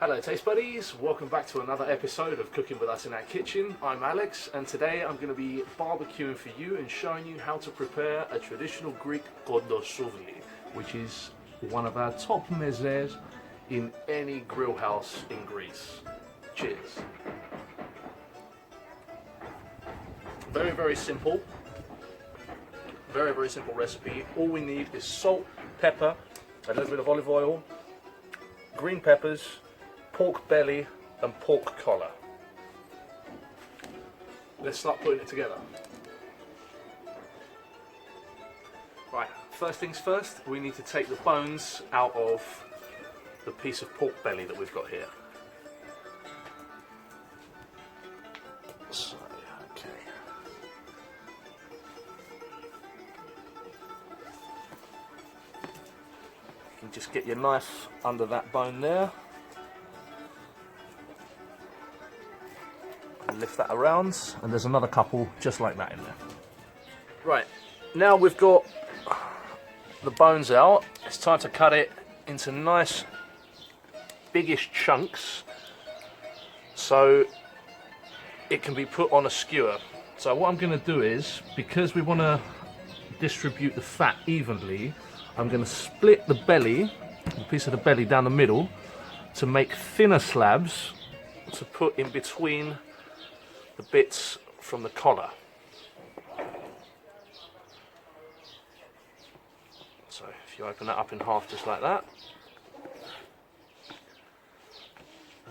Hello Taste Buddies, welcome back to another episode of Cooking With Us in Our Kitchen. I'm Alex and today I'm going to be barbecuing for you and showing you how to prepare a traditional Greek kontosouvli, which is one of our top mezes in any grill house in Greece. Cheers. Very simple. Very simple recipe. All we need is salt, pepper, a little bit of olive oil, green peppers, pork belly and pork collar. Let's start putting it together. Right, first things first, we need to take the bones out of the piece of pork belly that we've got here. So, okay. You can just get your knife under that bone there. Lift that around, and there's another couple just like that in there. Right, now we've got the bones out, it's time to cut it into nice biggish chunks so it can be put on a skewer. So what I'm going to do is, because we want to distribute the fat evenly, I'm going to split the belly, a piece of the belly down the middle, to make thinner slabs to put in between the bits from the collar. So if you open that up in half just like that,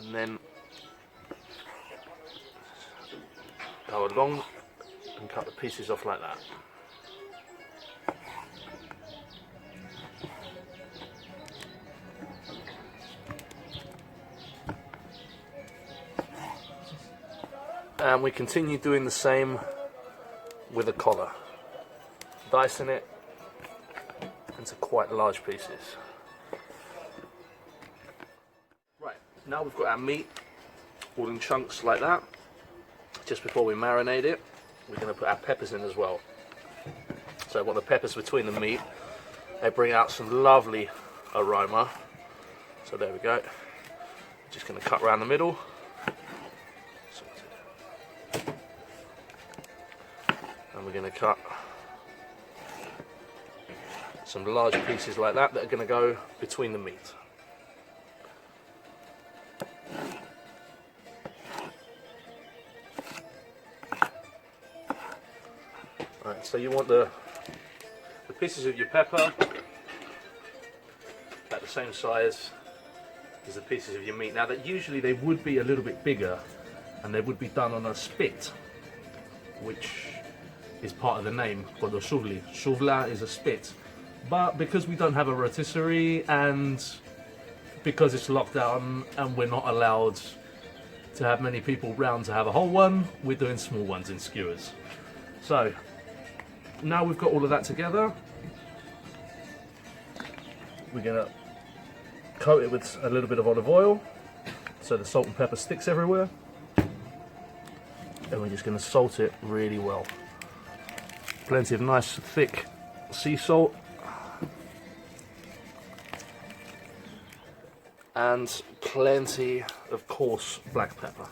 and then go along and cut the pieces off like that. And we continue doing the same with the collar, dicing it into quite large pieces. Right, now we've got our meat all in chunks like that. Just before we marinate it, we're going to put our peppers in as well. So I want the peppers between the meat. They bring out some lovely aroma. So there we go. Just going to cut around the middle. And we're going to cut some large pieces like that are going to go between the meat. Right, so you want the pieces of your pepper at the same size as the pieces of your meat. Now that usually they would be a little bit bigger and they would be done on a spit, which is part of the name, kontosouvli. Souvla is a spit. But because we don't have a rotisserie and because it's locked down and we're not allowed to have many people round to have a whole one, we're doing small ones in skewers. So now we've got all of that together, we're going to coat it with a little bit of olive oil so the salt and pepper sticks everywhere, and we're just going to salt it really well. Plenty of nice thick sea salt and plenty of coarse black pepper.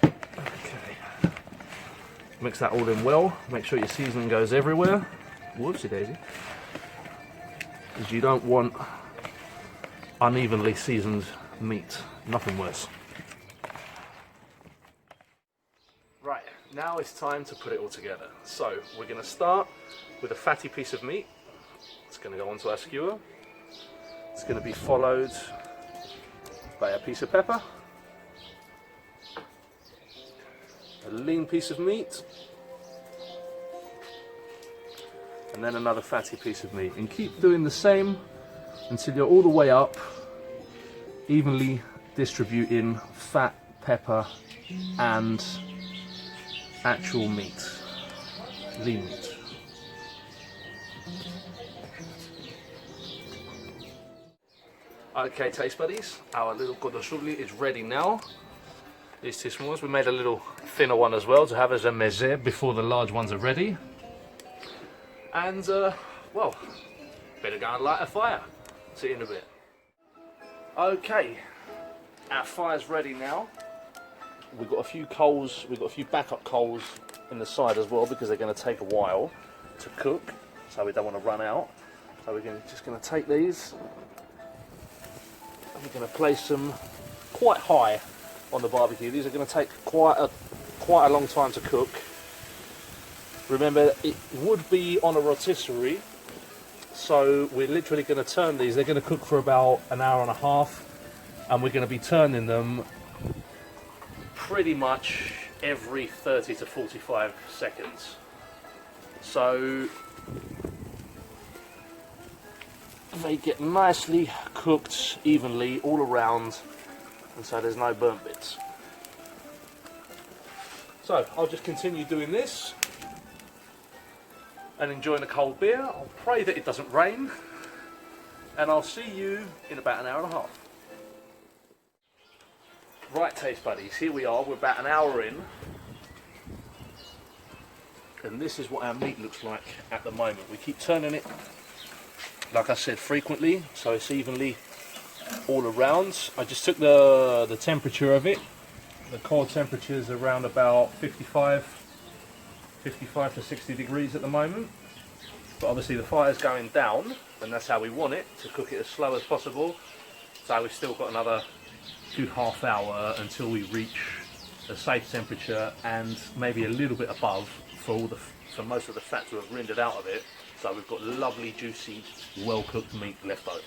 Okay. Mix that all in well. Make sure your seasoning goes everywhere. Whoopsie daisy. Because you don't want unevenly seasoned meat, nothing worse. Right, now it's time to put it all together. So we're going to start with a fatty piece of meat. It's going to go onto our skewer. It's going to be followed by a piece of pepper, a lean piece of meat, and then another fatty piece of meat. And keep doing the same until you're all the way up, evenly distributing fat, pepper and actual meat, lean meat. Okay, Taste Buddies, our little kontosouvli is ready now. These 2 small ones. We made a little thinner one as well to have as a meze before the large ones are ready. And well, better go and light a fire. See you in a bit. Okay, our fire's ready now. We've got a few coals, we've got a few backup coals in the side as well because they're going to take a while to cook, so we don't want to run out. So we're just going to take these and we're going to place them quite high on the barbecue. These are going to take quite a long time to cook. Remember, it would be on a rotisserie, so we're literally going to turn these. They're going to cook for about an hour and a half, and we're going to be turning them pretty much every 30 to 45 seconds. So they get nicely cooked evenly all around, and so there's no burnt bits. So I'll just continue doing this and enjoying a cold beer. I'll pray that it doesn't rain, and I'll see you in about an hour and a half. Right, Taste Buddies, here we are, we're about an hour in, and this is what our meat looks like at the moment. We keep turning it, like I said, frequently, so it's evenly all around. I just took the temperature of it. The core temperature is around about 55 to 60 degrees at the moment, but obviously the fire's going down, and that's how we want it, to cook it as slow as possible. So we've still got another good half hour until we reach a safe temperature and maybe a little bit above for most of the fat to have rendered out of it. So we've got lovely, juicy, well cooked meat left over.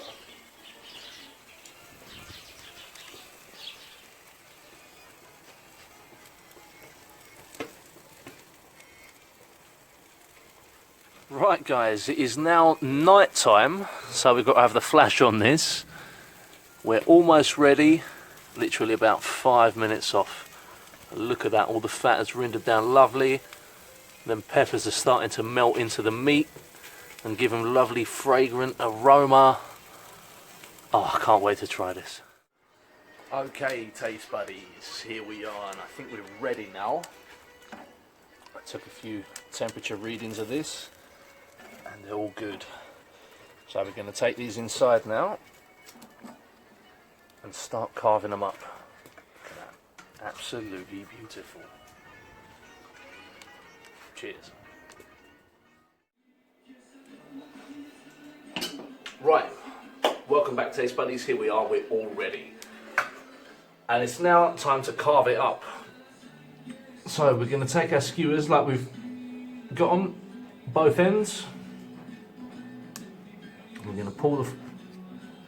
Right guys, it is now night time, so we've got to have the flash on this. We're almost ready, literally about 5 minutes off. Look at that, all the fat has rendered down lovely. Then peppers are starting to melt into the meat and give them lovely fragrant aroma. Oh, I can't wait to try this. Okay, Taste Buddies, here we are, and I think we're ready now. I took a few temperature readings of this, and they're all good. So we're going to take these inside now and start carving them up. Look at that. Absolutely beautiful. Cheers. Right, welcome back, Taste Buddies. Here we are, we're all ready. And it's now time to carve it up. So we're going to take our skewers like we've got on both ends. We're going to pull the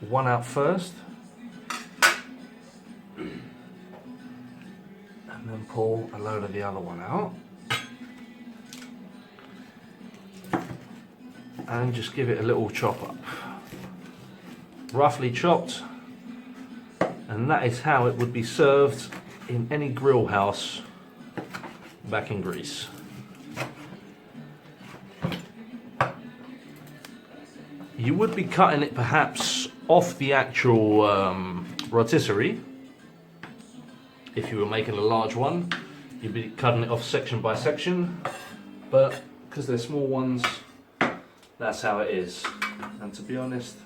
one out first, and then pull a load of the other one out, and just give it a little chop up, roughly chopped, and that is how it would be served in any grill house back in Greece. You would be cutting it perhaps off the actual rotisserie. If you were making a large one, you'd be cutting it off section by section, but because they're small ones, that's how it is. And to be honest,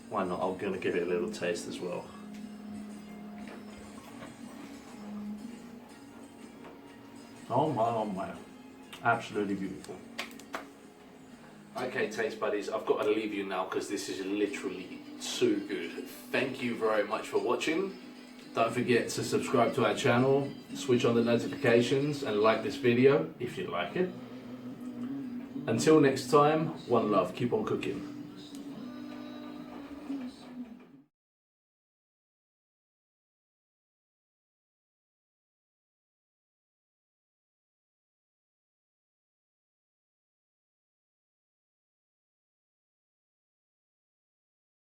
why not? I'm going to give it a little taste as well. Oh my, absolutely beautiful. Okay, Taste Buddies, I've got to leave you now because this is literally too good. Thank you very much for watching. Don't forget to subscribe to our channel, switch on the notifications, and like this video if you like it. Until next time, one love, keep on cooking.